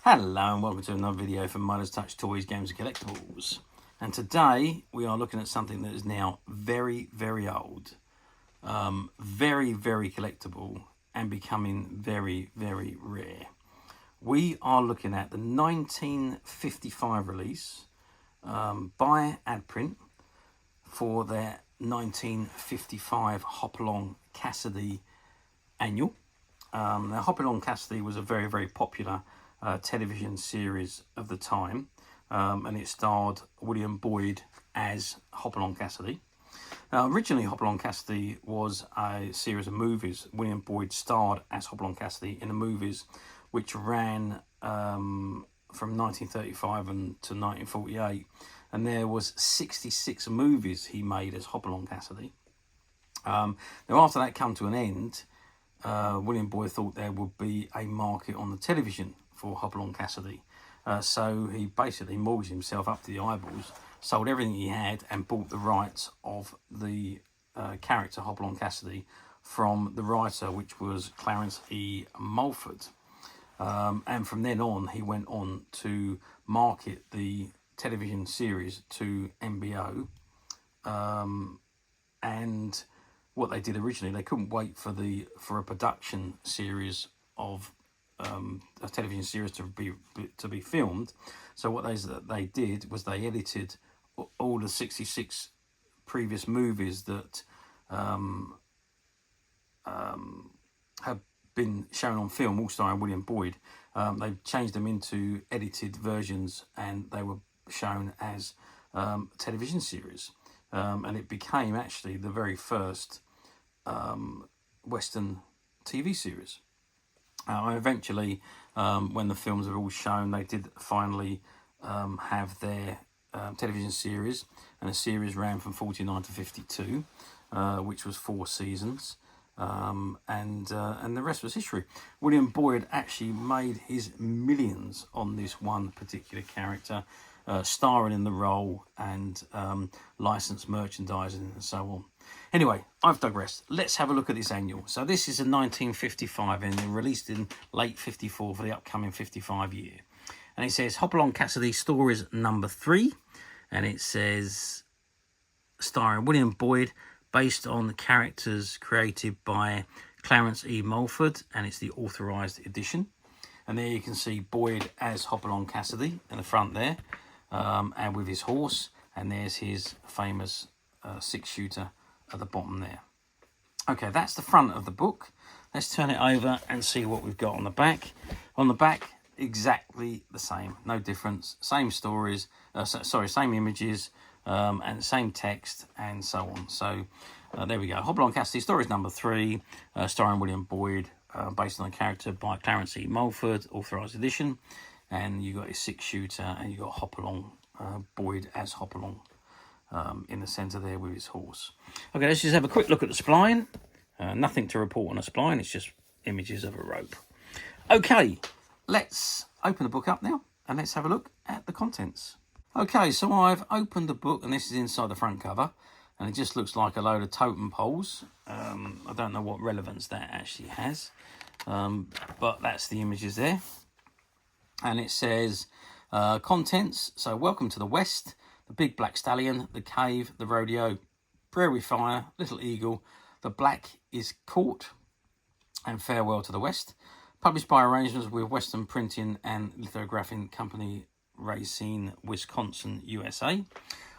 Hello and welcome to another video from Midas Touch Toys, Games and Collectibles. And today we are looking at something that is now very, very old, very, very collectible and becoming very, very rare. We are looking at the 1955 release by Adprint for their 1955 Hopalong Cassidy annual. Now Hopalong Cassidy was a very, very popular television series of the time, and it starred William Boyd as Hopalong Cassidy. Originally, Hopalong Cassidy was a series of movies. William Boyd starred as Hopalong Cassidy in the movies, which ran from 1935 to 1948, and there was 66 movies he made as Hopalong Cassidy. Now, after that came to an end, William Boyd thought there would be a market on the television for Hopalong Cassidy. So he basically mortgaged himself up to the eyeballs, sold everything he had and bought the rights of the character Hopalong Cassidy from the writer, which was Clarence E. Mulford. And from then on, he went on to market the television series to MBO. And what they did originally, they couldn't wait for a production series of a television series to be filmed. So what they did was they edited all the 66 previous movies that have been shown on film, all starring William Boyd. They changed them into edited versions, and they were shown as a television series. And it became actually the very first Western TV series. Eventually, when the films were all shown, they did finally have their television series, and the series ran from 49 to 52, which was 4 seasons, and the rest was history. William Boyd actually made his millions on this one particular character, starring in the role and licensed merchandising and so on. Anyway, I've digressed. Let's have a look at this annual. So this is a 1955 and released in late 54 for the upcoming 55 year. And it says Hopalong Cassidy Stories No. 3. And it says starring William Boyd, based on the characters created by Clarence E. Mulford, and it's the authorised edition. And there you can see Boyd as Hopalong Cassidy in the front there, and with his horse. And there's his famous 6-shooter at the bottom there. Okay, that's the front of the book. Let's turn it over and see what we've got on the back. On the back, exactly the same, no difference. Same stories, same images, and same text, and so on. So there we go. Hopalong Cassidy Stories No. 3, starring William Boyd, based on a character by Clarence E. Mulford, authorised edition. And you got his 6-shooter, and you got Hopalong Boyd as Hopalong in the centre there with his horse. Okay, let's just have a quick look at the spline. Nothing to report on a spline, it's just images of a rope. Okay, let's open the book up now and let's have a look at the contents. Okay, so I've opened the book, and this is inside the front cover, and it just looks like a load of totem poles. I don't know what relevance that actually has, but that's the images there. And it says contents, so welcome to the West, the Big Black Stallion, the Cave, the Rodeo, Prairie Fire, Little Eagle, the Black is Caught, and Farewell to the West. Published by arrangements with Western Printing and Lithographing Company, Racine, Wisconsin, USA.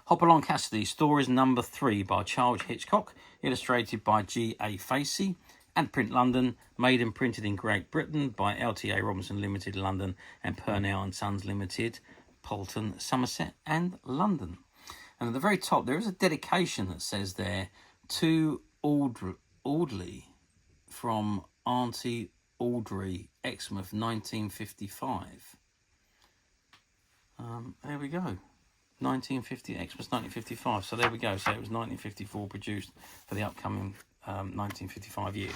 Hopalong Cassidy Stories No. 3 by Charles Hitchcock, illustrated by G.A. Facey. Adprint London, made and printed in Great Britain by LTA Robinson Limited, London, and Purnell and Sons Limited, Polton, Somerset, and London. And at the very top, there is a dedication that says there, to Audley, from Auntie Audrey, Exmouth, 1955. There we go. 1950, Exmouth, 1955. So there we go. So it was 1954 produced for the upcoming 1955 year.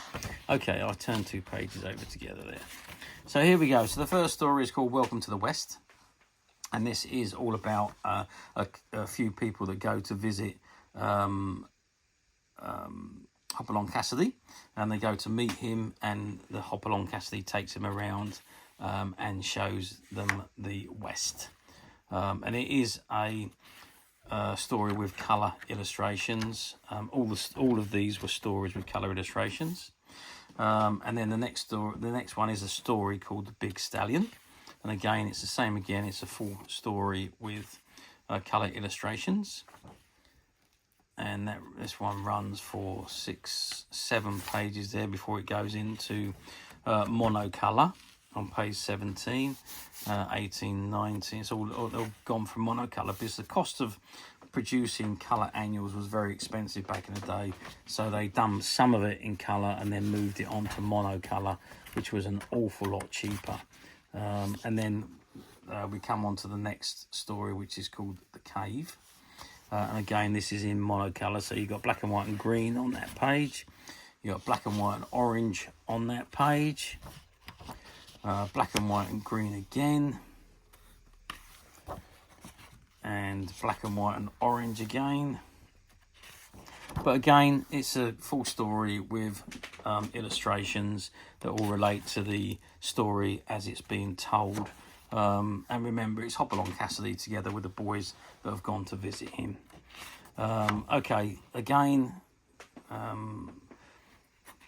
Okay, I've turned 2 pages over together there. So here we go. So the first story is called Welcome to the West. And this is all about a few people that go to visit Hopalong Cassidy, and they go to meet him, and the Hopalong Cassidy takes him around and shows them the West. And it is a story with colour illustrations. All of these were stories with colour illustrations. And then the next one is a story called The Big Stallion. And again, it's the same again. It's a full story with colour illustrations. And this one runs for 6-7 pages there before it goes into monocolour on page 17, 18, 19. It's all gone from monocolour because the cost of producing colour annuals was very expensive back in the day. So they done some of it in colour and then moved it on to monocolour, which was an awful lot cheaper. And then we come on to the next story, which is called The Cave. And again, this is in monocolour, so you've got black and white and green on that page. You've got black and white and orange on that page. Black and white and green again. And black and white and orange again. But again, it's a full story with illustrations that all relate to the story as it's being told. And remember, it's Hopalong Cassidy together with the boys that have gone to visit him. Okay, again,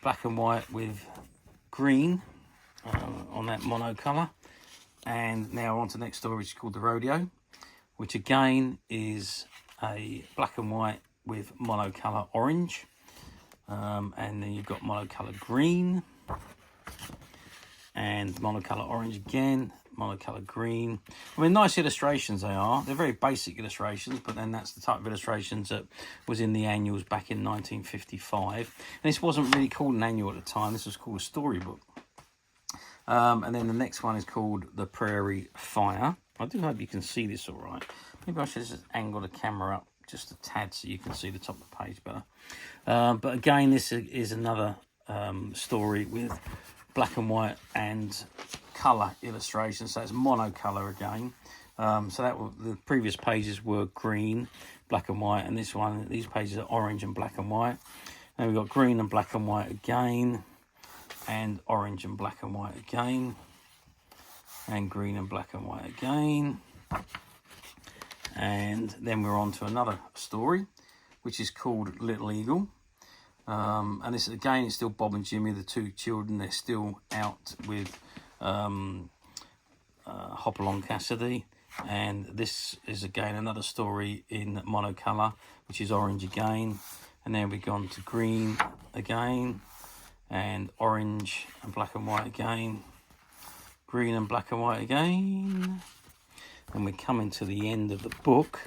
black and white with green on that monocolour. And now on to the next story, which is called The Rodeo, which again is a black and white with monocolour orange. And then you've got monocolour green and monocolour orange again, monocolour green. I mean, nice illustrations they are. They're very basic illustrations, but then that's the type of illustrations that was in the annuals back in 1955. And this wasn't really called an annual at the time. This was called a storybook. And then the next one is called The Prairie Fire. I do hope you can see this all right. Maybe I should just angle the camera up just a tad so you can see the top of the page better. But again, this is another story with black and white and colour illustrations, so it's monocolour again. So the previous pages were green, black and white, and these pages are orange and black and white. And we've got green and black and white again, and orange and black and white again, and green and black and white again. And then we're on to another story, which is called Little Eagle. And this again, it's still Bob and Jimmy, the two children. They're still out with Hopalong Cassidy. And this is again another story in monocolour, which is orange again. And then we've gone to green again, and orange and black and white again, green and black and white again. And we're coming to the end of the book.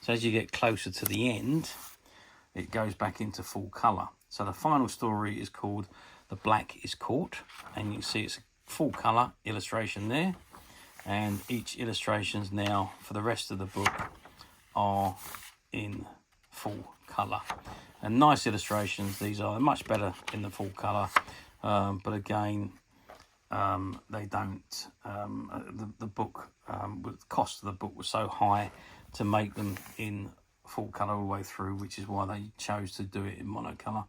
So as you get closer to the end, it goes back into full colour. So the final story is called The Black is Caught. And you can see it's a full colour illustration there. And each illustrations now for the rest of the book are in full colour. And nice illustrations these are. They're much better in the full colour. But again, they don't, the book, the cost of the book was so high to make them in full colour all the way through, which is why they chose to do it in monocolour.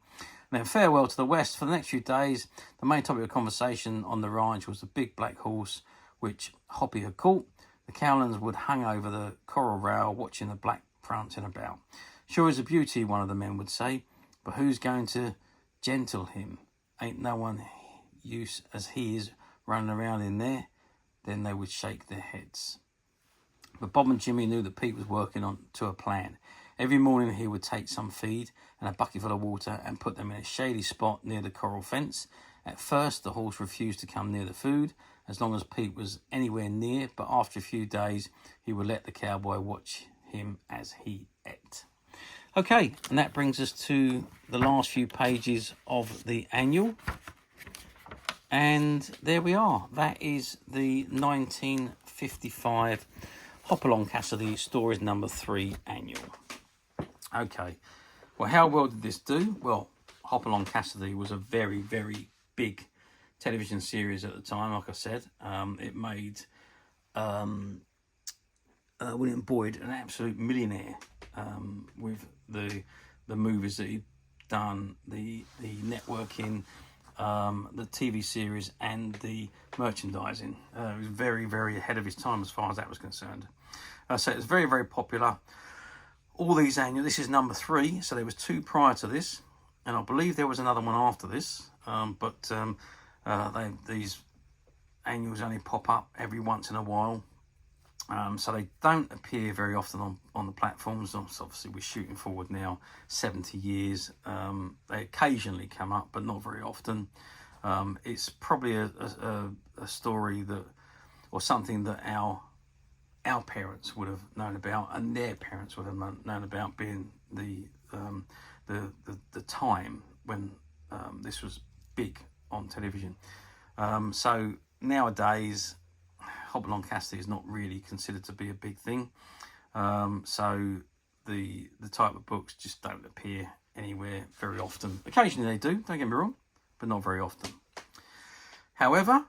And then farewell to the West. For the next few days, the main topic of conversation on the ranch was the big black horse which Hoppy had caught. The cowlands would hang over the coral rail watching the black prancing about. Sure is a beauty, one of the men would say, but who's going to gentle him? Ain't no one use as he is running around in there. Then they would shake their heads. But Bob and Jimmy knew that Pete was working on to a plan. Every morning he would take some feed and a bucket full of water and put them in a shady spot near the coral fence. At first the horse refused to come near the food as long as Pete was anywhere near, but after a few days he would let the cowboy watch him as he ate. Okay, and that brings us to the last few pages of the annual. And there we are. That is the 1955 Hopalong Cassidy Stories No. 3 annual. Okay, well, how well did this do? Well, Hopalong Cassidy was a very, very big television series at the time, like I said. It made William Boyd an absolute millionaire with the movies that he'd done, the networking, the TV series and the merchandising. It was very, very ahead of his time as far as that was concerned. So it was very, very popular. All these annual, this is number 3, so there was 2 prior to this, and I believe there was another one after this, these annuals only pop up every once in a while, so they don't appear very often on the platforms. So obviously we're shooting forward now 70 years. They occasionally come up, but not very often. It's probably a story that, or something that our parents would have known about, and their parents would have known about, being the time when this was big on television. So nowadays, Hopalong Cassidy is not really considered to be a big thing. So the type of books just don't appear anywhere very often. Occasionally they do, don't get me wrong, but not very often. However,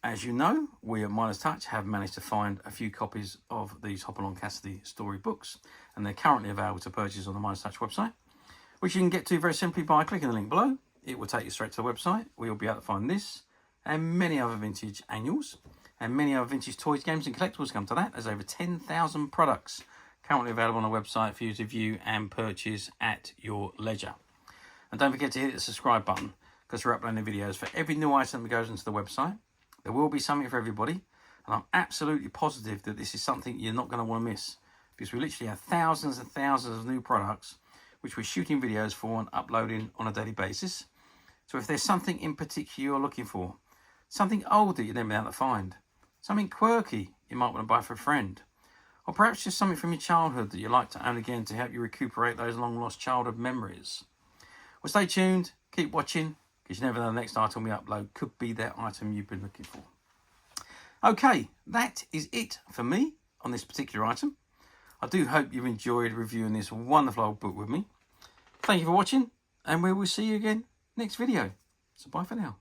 as you know, we at Midas Touch have managed to find a few copies of these Hopalong Cassidy story books, and they're currently available to purchase on the Midas Touch website, which you can get to very simply by clicking the link below. It will take you straight to the website, where you'll be able to find this and many other vintage annuals and many other vintage toys, games and collectibles. Come to that. There's over 10,000 products currently available on the website for you to view and purchase at your leisure. And don't forget to hit the subscribe button, because we're uploading videos for every new item that goes into the website. There will be something for everybody, and I'm absolutely positive that this is something you're not going to want to miss, because we literally have thousands and thousands of new products which we're shooting videos for and uploading on a daily basis. So if there's something in particular you're looking for, something old that you've never been able to find, something quirky you might want to buy for a friend, or perhaps just something from your childhood that you'd like to own again to help you recuperate those long lost childhood memories, well, stay tuned, keep watching, because you never know, the next item we upload could be that item you've been looking for. Okay, that is it for me on this particular item. I do hope you've enjoyed reviewing this wonderful old book with me. Thank you for watching, and we will see you again next video. So bye for now.